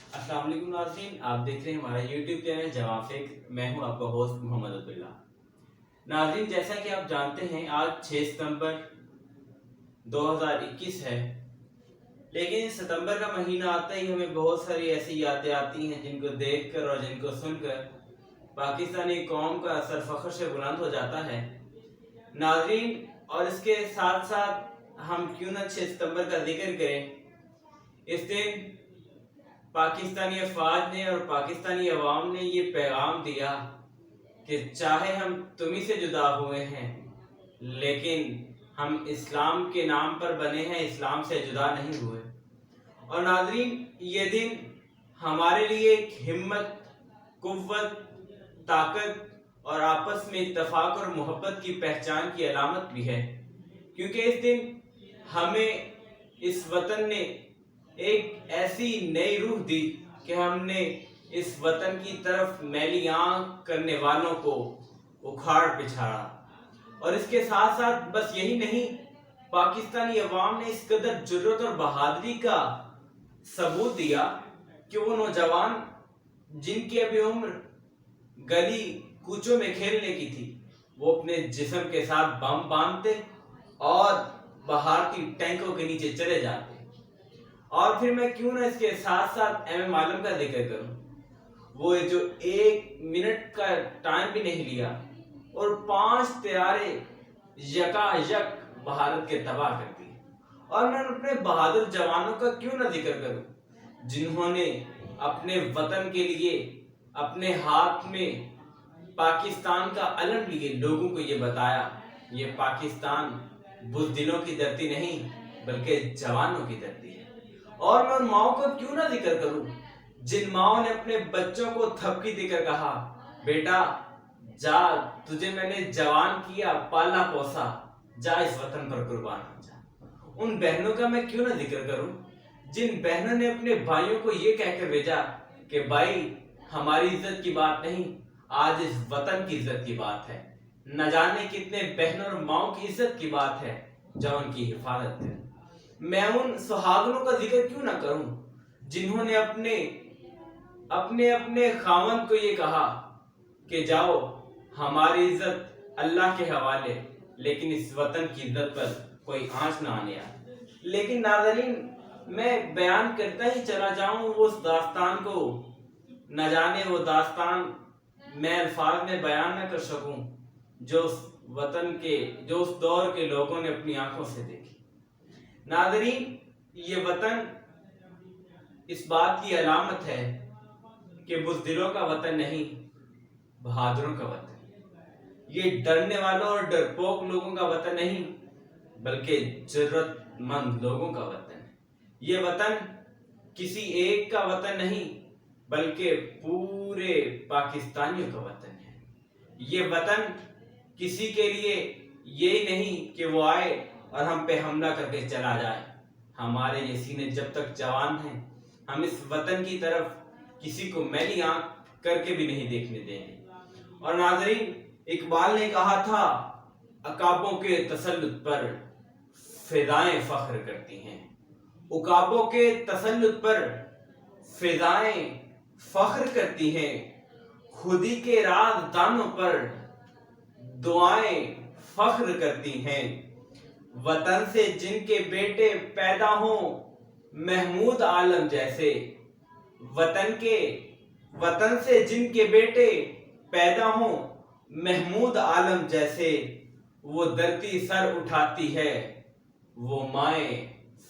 अस्सलाम वालेकुम नाज़रीन, आप देख रहे हैं हमारा यूट्यूब चैनल जवाफिक। मैं हूं आपका होस्ट मोहम्मद अब्दुल्ला। नाज़रीन, जैसा कि आप जानते हैं आज 6 सितंबर 2021 है, लेकिन सितंबर का महीना आता ही हमें बहुत सारी ऐसी यादें आती हैं जिनको देखकर और जिनको सुनकर पाकिस्तानी कौम का सर फख्र से बुलंद हो जाता है नाज़रीन। और इसके साथ साथ हम क्यों ना 6 सितंबर का जिक्र करें। इस दिन पाकिस्तानी अफवाज ने और पाकिस्तानी अवाम ने ये पैगाम दिया कि चाहे हम तुम्ही से जुदा हुए हैं, लेकिन हम इस्लाम के नाम पर बने हैं, इस्लाम से जुदा नहीं हुए। और नाज़रीन, ये दिन हमारे लिए एक हिम्मत, कुव्वत, ताकत और आपस में इत्तेफाक और मोहब्बत की पहचान की अलामत भी है, क्योंकि इस दिन हमें इस वतन ने एक ऐसी नई रूह दी कि हमने इस वतन की तरफ मैली आंख करने वालों को उखाड़ पिछाड़ा। और इसके साथ साथ बस यही नहीं, पाकिस्तानी अवाम ने इस कदर जुर्रत और बहादुरी का सबूत दिया कि वो नौजवान जिनकी अभी उम्र गली कूचों में खेलने की थी, वो अपने जिस्म के साथ बम बांधते और भारतीय टैंकों के नीचे चले जाते। और फिर मैं क्यों ना इसके साथ साथ एम आलम का जिक्र करूं, वो जो 1 मिनट का टाइम भी नहीं लिया और 5 तैयारे यकायक भारत के तबाह कर दिए। और मैं अपने बहादुर जवानों का क्यों ना जिक्र करूं, जिन्होंने अपने वतन के लिए अपने हाथ में पाकिस्तान का अलम लिए लोगों को ये बताया, ये पाकिस्तान बुज़दिलों की धरती नहीं बल्कि जवानों की धरती है। और मैं उन माओ का क्यों ना जिक्र करूं, जिन माओ ने अपने बच्चों को थपकी देकर कहा, बेटा जा, तुझे मैंने जवान किया, पाला पोसा, जा इस वतन पर कुर्बान हो जा। उन बहनों का मैं क्यों ना जिक्र करूं, जिन बहनों ने अपने भाइयों को ये कहकर भेजा कि भाई हमारी इज्जत की बात नहीं, आज इस वतन की इज्जत की बात है। न जाने कितने बहनों और माओ की इज्जत की बात है जो उनकी हिफाजत है। मैं उन सुहागनों का जिक्र क्यों ना करूं, जिन्होंने अपने अपने अपने खावंद को ये कहा कि जाओ, हमारी इज्जत अल्लाह के हवाले, लेकिन इस वतन की इज्जत पर कोई आंच ना आने आए। लेकिन नाज़रीन, मैं बयान करता ही चला जाऊं उस दास्तान को, न जाने वो दास्तान मैं अल्फाज में बयान न कर सकूं जो उस वतन के, जो उस दौर के लोगों ने अपनी आंखों से देखी। नाज़रीन, ये वतन इस बात की अलामत है कि बुज़दिलों का वतन नहीं, बहादुरों का वतन। ये डरने वालों और डरपोक लोगों का वतन नहीं बल्कि जरूरतमंद लोगों का वतन है। ये वतन किसी एक का वतन नहीं बल्कि पूरे पाकिस्तानियों का वतन है। ये वतन किसी के लिए ये नहीं कि वो आए और हम पे हमला करके चला जाए। हमारे ये सीने जब तक जवान हैं, हम इस वतन की तरफ किसी को मैली आंख करके भी नहीं देखने देंगे। और नाज़रीन, इकबाल ने कहा था, अकाबों के तसल्लुत पर फिजाएं फख्र करती हैं। उकाबों के तसल्लुत पर फिजाएं फख्र करती हैं, खुदी के राज़दानों पर दुआएं फख्र करती हैं। वतन से जिनके बेटे पैदा हों महमूद आलम जैसे, वतन से जिनके बेटे पैदा हों महमूद आलम जैसे, वो धरती सर उठाती है, वो माएँ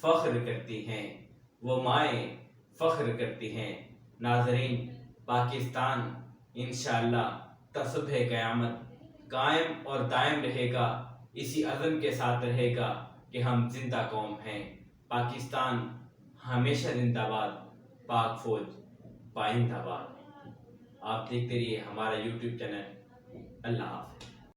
फख्र करती हैं, वो माएँ फख्र करती हैं। नाज़रीन, पाकिस्तान इंशाअल्लाह तसुबह क़यामत कायम और दायम रहेगा, इसी अज़म के साथ रहेगा कि हम जिंदा कौम हैं। पाकिस्तान हमेशा जिंदाबाद, पाक फौज पाइंदाबाद। आप देखते रहिए हमारा यूट्यूब चैनल। अल्लाह हाफ़िज़।